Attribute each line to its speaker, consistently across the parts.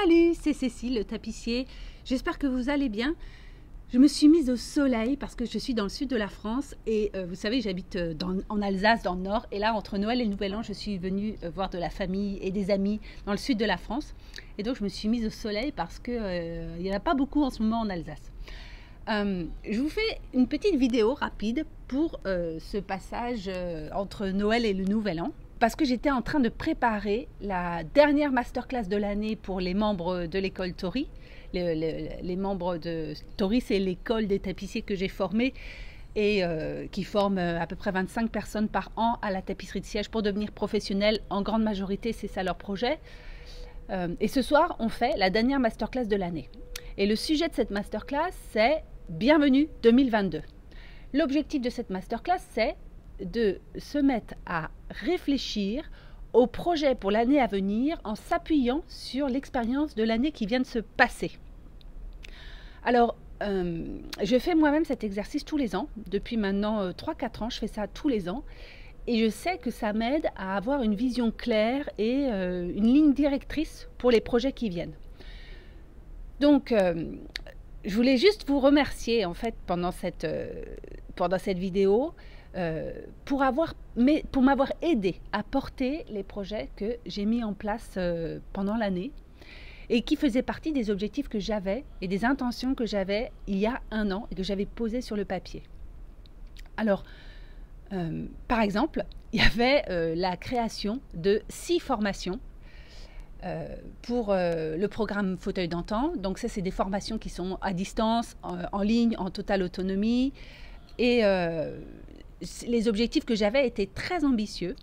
Speaker 1: Salut, c'est Cécile, le tapissier. J'espère que vous allez bien. Je me suis mise au soleil parce que je suis dans le sud de la France et vous savez, j'habite en Alsace, dans le nord. Et là, entre Noël et le Nouvel An, je suis venue voir de la famille et des amis dans le sud de la France. Et donc, je me suis mise au soleil parce qu'il n'y en a pas beaucoup en ce moment en Alsace. Je vous fais une petite vidéo rapide pour ce passage entre Noël et le Nouvel An. Parce que j'étais en train de préparer la dernière masterclass de l'année pour les membres de l'école Tori. Les membres de Tori, c'est l'école des tapissiers que j'ai formée et qui forme à peu près 25 personnes par an à la tapisserie de siège pour devenir professionnels. En grande majorité, c'est ça leur projet. Et ce soir, on fait la dernière masterclass de l'année. Et le sujet de cette masterclass, c'est Bienvenue 2022. L'objectif de cette masterclass, c'est de se mettre à réfléchir au projet pour l'année à venir en s'appuyant sur l'expérience de l'année qui vient de se passer. Alors, je fais moi-même cet exercice tous les ans. Depuis maintenant 3-4 ans, je fais ça tous les ans. Et je sais que ça m'aide à avoir une vision claire et une ligne directrice pour les projets qui viennent. Donc, je voulais juste vous remercier en fait pendant cette vidéo pour m'avoir aidé à porter les projets que j'ai mis en place pendant l'année et qui faisaient partie des objectifs que j'avais et des intentions que j'avais il y a un an et que j'avais posées sur le papier. Alors, par exemple, il y avait la création de 6 formations pour le programme Fauteuil d'antan. Donc ça, c'est des formations qui sont à distance, en ligne, en totale autonomie. Et les objectifs que j'avais étaient très ambitieux.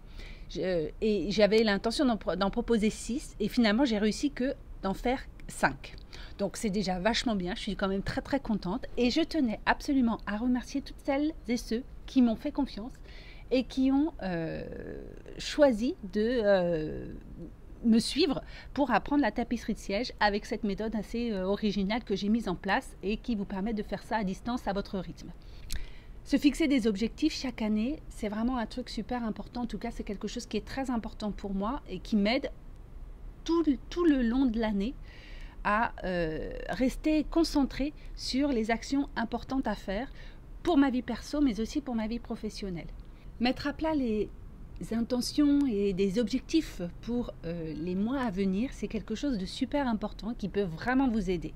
Speaker 1: Et j'avais l'intention d'en proposer 6. Et finalement, j'ai réussi d'en faire 5. Donc c'est déjà vachement bien. Je suis quand même très très contente. Et je tenais absolument à remercier toutes celles et ceux qui m'ont fait confiance et qui ont choisi de me suivre pour apprendre la tapisserie de siège avec cette méthode assez originale que j'ai mise en place et qui vous permet de faire ça à distance à votre rythme. Se fixer des objectifs chaque année, c'est vraiment un truc super important. En tout cas, c'est quelque chose qui est très important pour moi et qui m'aide tout le long de l'année à rester concentrée sur les actions importantes à faire pour ma vie perso, mais aussi pour ma vie professionnelle. Mettre à plat les intentions et des objectifs pour les mois à venir, c'est quelque chose de super important qui peut vraiment vous aider.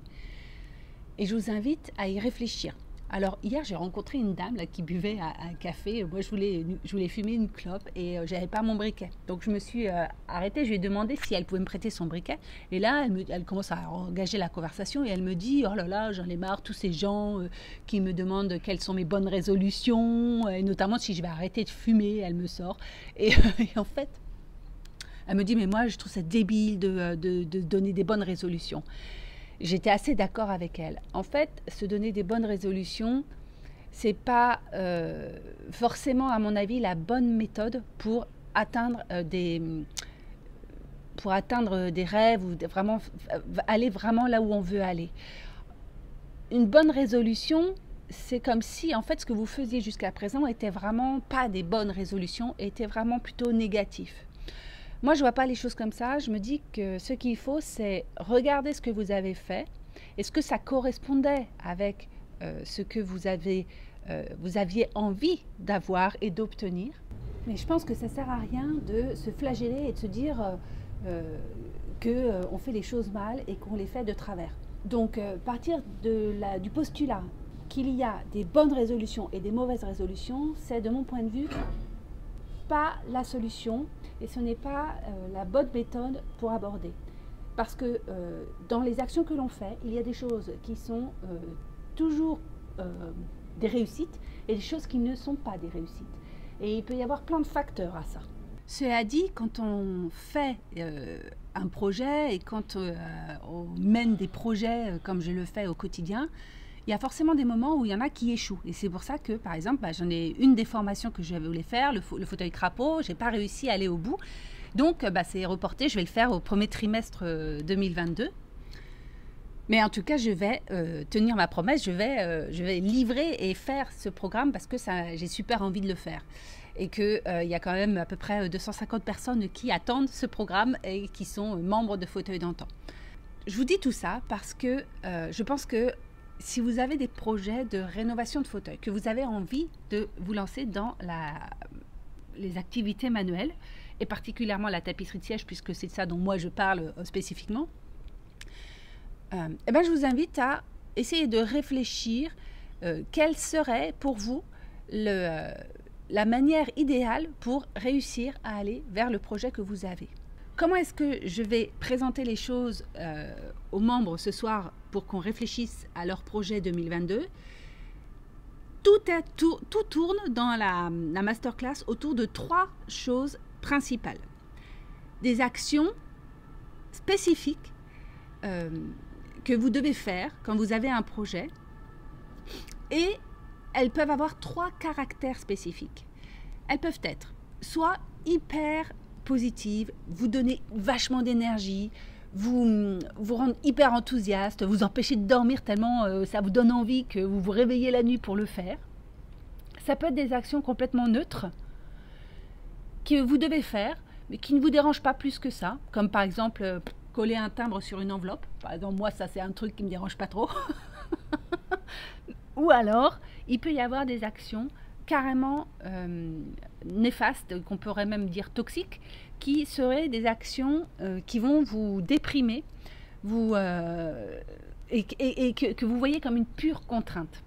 Speaker 1: Et je vous invite à y réfléchir. Alors hier, j'ai rencontré une dame là, qui buvait un café. Moi, je voulais fumer une clope et j'avais pas mon briquet. Donc je me suis arrêtée, je lui ai demandé si elle pouvait me prêter son briquet. Et là, elle commence à engager la conversation et elle me dit « Oh là là, j'en ai marre, tous ces gens qui me demandent quelles sont mes bonnes résolutions, et notamment si je vais arrêter de fumer. » Elle me sort. Et en fait, elle me dit « Mais moi, je trouve ça débile de donner des bonnes résolutions. » J'étais assez d'accord avec elle. En fait, se donner des bonnes résolutions, c'est pas forcément, à mon avis, la bonne méthode pour atteindre des rêves ou vraiment aller vraiment là où on veut aller. Une bonne résolution, c'est comme si, en fait, ce que vous faisiez jusqu'à présent était vraiment pas des bonnes résolutions, était vraiment plutôt négatif. Moi, je ne vois pas les choses comme ça. Je me dis que ce qu'il faut, c'est regarder ce que vous avez fait. Est-ce que ça correspondait avec ce que vous aviez envie d'avoir et d'obtenir? Mais je pense que ça ne sert à rien de se flageller et de se dire qu'on fait les choses mal et qu'on les fait de travers. Donc, partir du postulat qu'il y a des bonnes résolutions et des mauvaises résolutions, c'est, de mon point de vue, pas la solution et ce n'est pas la bonne méthode pour aborder. Parce que dans les actions que l'on fait, il y a des choses qui sont toujours des réussites et des choses qui ne sont pas des réussites. Et il peut y avoir plein de facteurs à ça. Cela dit, quand on fait un projet et quand on mène des projets comme je le fais au quotidien, il y a forcément des moments où il y en a qui échouent. Et c'est pour ça que, par exemple, j'en ai une des formations que je voulais faire, le fauteuil crapaud, je n'ai pas réussi à aller au bout. Donc, c'est reporté, je vais le faire au premier trimestre 2022. Mais en tout cas, je vais tenir ma promesse, je vais livrer et faire ce programme parce que j'ai super envie de le faire. Et qu'il y a quand même à peu près 250 personnes qui attendent ce programme et qui sont membres de Fauteuil d'antan. je vous dis tout ça parce que je pense que si vous avez des projets de rénovation de fauteuils, que vous avez envie de vous lancer dans les activités manuelles, et particulièrement la tapisserie de siège, puisque c'est de ça dont moi je parle spécifiquement, eh ben, je vous invite à essayer de réfléchir quelle serait pour vous la manière idéale pour réussir à aller vers le projet que vous avez. Comment est-ce que je vais présenter les choses aux membres ce soir pour qu'on réfléchisse à leur projet 2022? Tout tourne dans la masterclass autour de 3 choses principales. Des actions spécifiques que vous devez faire quand vous avez un projet, et elles peuvent avoir 3 caractères spécifiques. Elles peuvent être soit hyper positives, vous donner vachement d'énergie, vous rendre hyper enthousiaste, vous empêcher de dormir tellement ça vous donne envie que vous vous réveillez la nuit pour le faire. Ça peut être des actions complètement neutres que vous devez faire, mais qui ne vous dérangent pas plus que ça, comme par exemple coller un timbre sur une enveloppe. Par exemple, moi, ça c'est un truc qui ne me dérange pas trop. Ou alors, il peut y avoir des actions carrément néfastes, qu'on pourrait même dire toxiques, qui seraient des actions qui vont vous déprimer et que vous voyez comme une pure contrainte.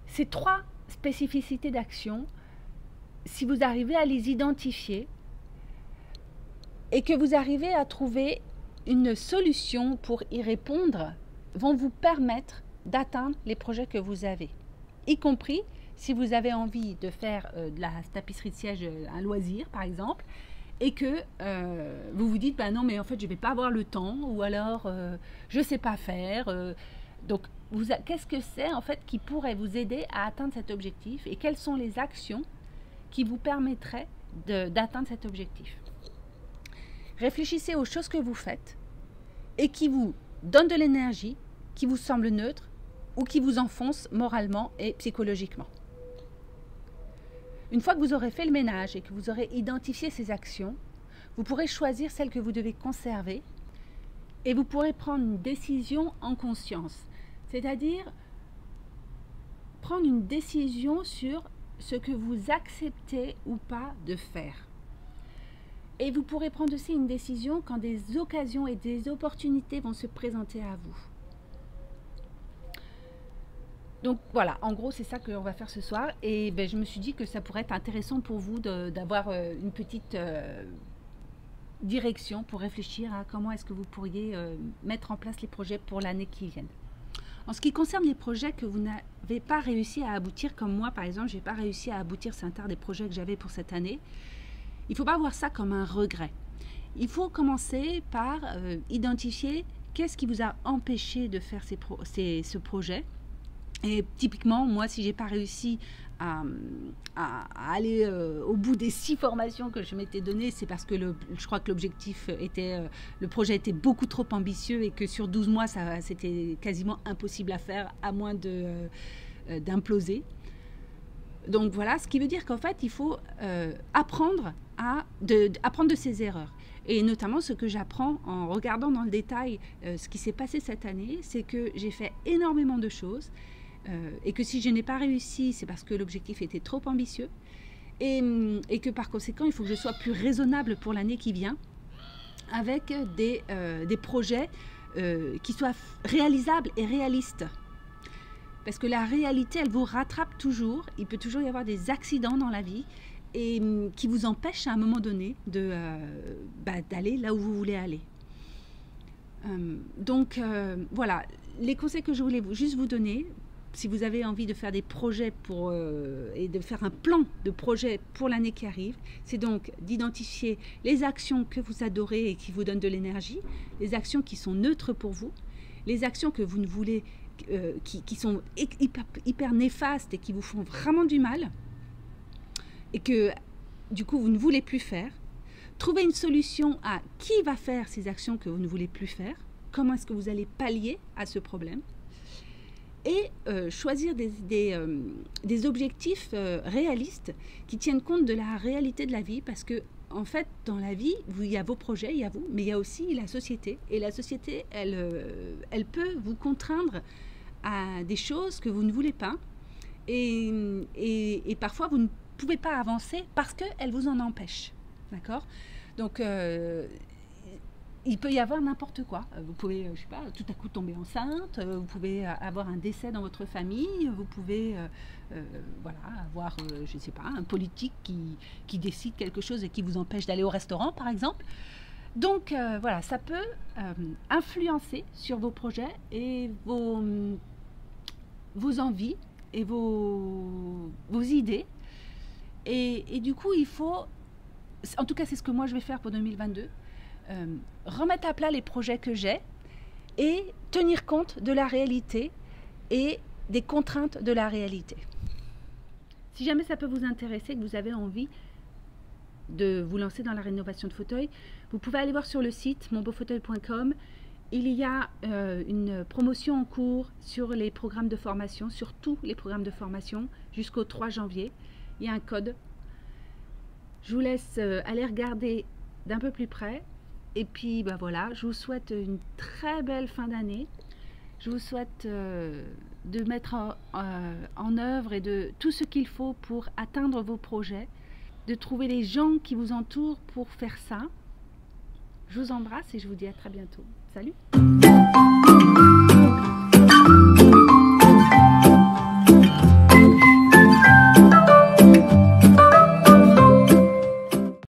Speaker 1: Ces 3 spécificités d'action, si vous arrivez à les identifier et que vous arrivez à trouver une solution pour y répondre, vont vous permettre d'atteindre les projets que vous avez, y compris si vous avez envie de faire de la tapisserie de siège un loisir par exemple, et que vous vous dites non mais en fait je ne vais pas avoir le temps, ou alors je ne sais pas faire, donc qu'est-ce que c'est en fait qui pourrait vous aider à atteindre cet objectif, et quelles sont les actions qui vous permettraient d'atteindre cet objectif. Réfléchissez aux choses que vous faites et qui vous donnent de l'énergie, qui vous semblent neutres ou qui vous enfoncent moralement et psychologiquement. Une fois que vous aurez fait le ménage et que vous aurez identifié ces actions, vous pourrez choisir celles que vous devez conserver et vous pourrez prendre une décision en conscience, c'est-à-dire prendre une décision sur ce que vous acceptez ou pas de faire. Et vous pourrez prendre aussi une décision quand des occasions et des opportunités vont se présenter à vous. Donc voilà, en gros c'est ça qu'on va faire ce soir, et je me suis dit que ça pourrait être intéressant pour vous d'avoir une petite direction pour réfléchir à comment est-ce que vous pourriez mettre en place les projets pour l'année qui vient. En ce qui concerne les projets que vous n'avez pas réussi à aboutir, comme moi par exemple, je n'ai pas réussi à aboutir certains des projets que j'avais pour cette année, il ne faut pas voir ça comme un regret. Il faut commencer par identifier qu'est-ce qui vous a empêché de faire ce projet. Et typiquement, moi, si je n'ai pas réussi à aller au bout des 6 formations que je m'étais données, c'est parce que je crois que l'objectif était, le projet était beaucoup trop ambitieux, et que sur 12 mois, c'était quasiment impossible à faire, à moins d'imploser. Donc voilà, ce qui veut dire qu'en fait, il faut apprendre de ses erreurs. Et notamment, ce que j'apprends en regardant dans le détail ce qui s'est passé cette année, c'est que j'ai fait énormément de choses, et que si je n'ai pas réussi, c'est parce que l'objectif était trop ambitieux, et que par conséquent, il faut que je sois plus raisonnable pour l'année qui vient, avec des projets qui soient réalisables et réalistes. Parce que la réalité, elle vous rattrape toujours. Il peut toujours y avoir des accidents dans la vie, et qui vous empêchent à un moment donné d'aller là où vous voulez aller. Donc voilà, les conseils que je voulais juste vous donner, si vous avez envie de faire des projets et de faire un plan de projet pour l'année qui arrive, c'est donc d'identifier les actions que vous adorez et qui vous donnent de l'énergie, les actions qui sont neutres pour vous, les actions que vous ne voulez, qui sont hyper néfastes et qui vous font vraiment du mal, et que du coup vous ne voulez plus faire. Trouver une solution à qui va faire ces actions que vous ne voulez plus faire, comment est-ce que vous allez pallier à ce problème, et choisir des objectifs réalistes qui tiennent compte de la réalité de la vie, parce que en fait, dans la vie, il y a vos projets, il y a vous, mais il y a aussi la société. Et la société, elle peut vous contraindre à des choses que vous ne voulez pas. Et parfois, vous ne pouvez pas avancer parce qu'elle vous en empêche. D'accord? Donc, il peut y avoir n'importe quoi. Vous pouvez, je sais pas, tout à coup tomber enceinte, vous pouvez avoir un décès dans votre famille, vous pouvez voilà, avoir, je ne sais pas, un politique qui décide quelque chose et qui vous empêche d'aller au restaurant, par exemple. Donc, voilà, ça peut influencer sur vos projets et vos envies et vos idées. Et du coup, il faut, en tout cas, c'est ce que moi je vais faire pour 2022, remettre à plat les projets que j'ai et tenir compte de la réalité et des contraintes de la réalité. Si jamais ça peut vous intéresser, que vous avez envie de vous lancer dans la rénovation de fauteuils, vous pouvez aller voir sur le site monbeaufauteuil.com. Il y a une promotion en cours sur les programmes de formation, sur tous les programmes de formation jusqu'au 3 janvier. Il y a un code. Je vous laisse aller regarder d'un peu plus près. Et puis bah voilà, je vous souhaite une très belle fin d'année. Je vous souhaite de mettre en œuvre et de tout ce qu'il faut pour atteindre vos projets, de trouver les gens qui vous entourent pour faire ça. Je vous embrasse et je vous dis à très bientôt. Salut!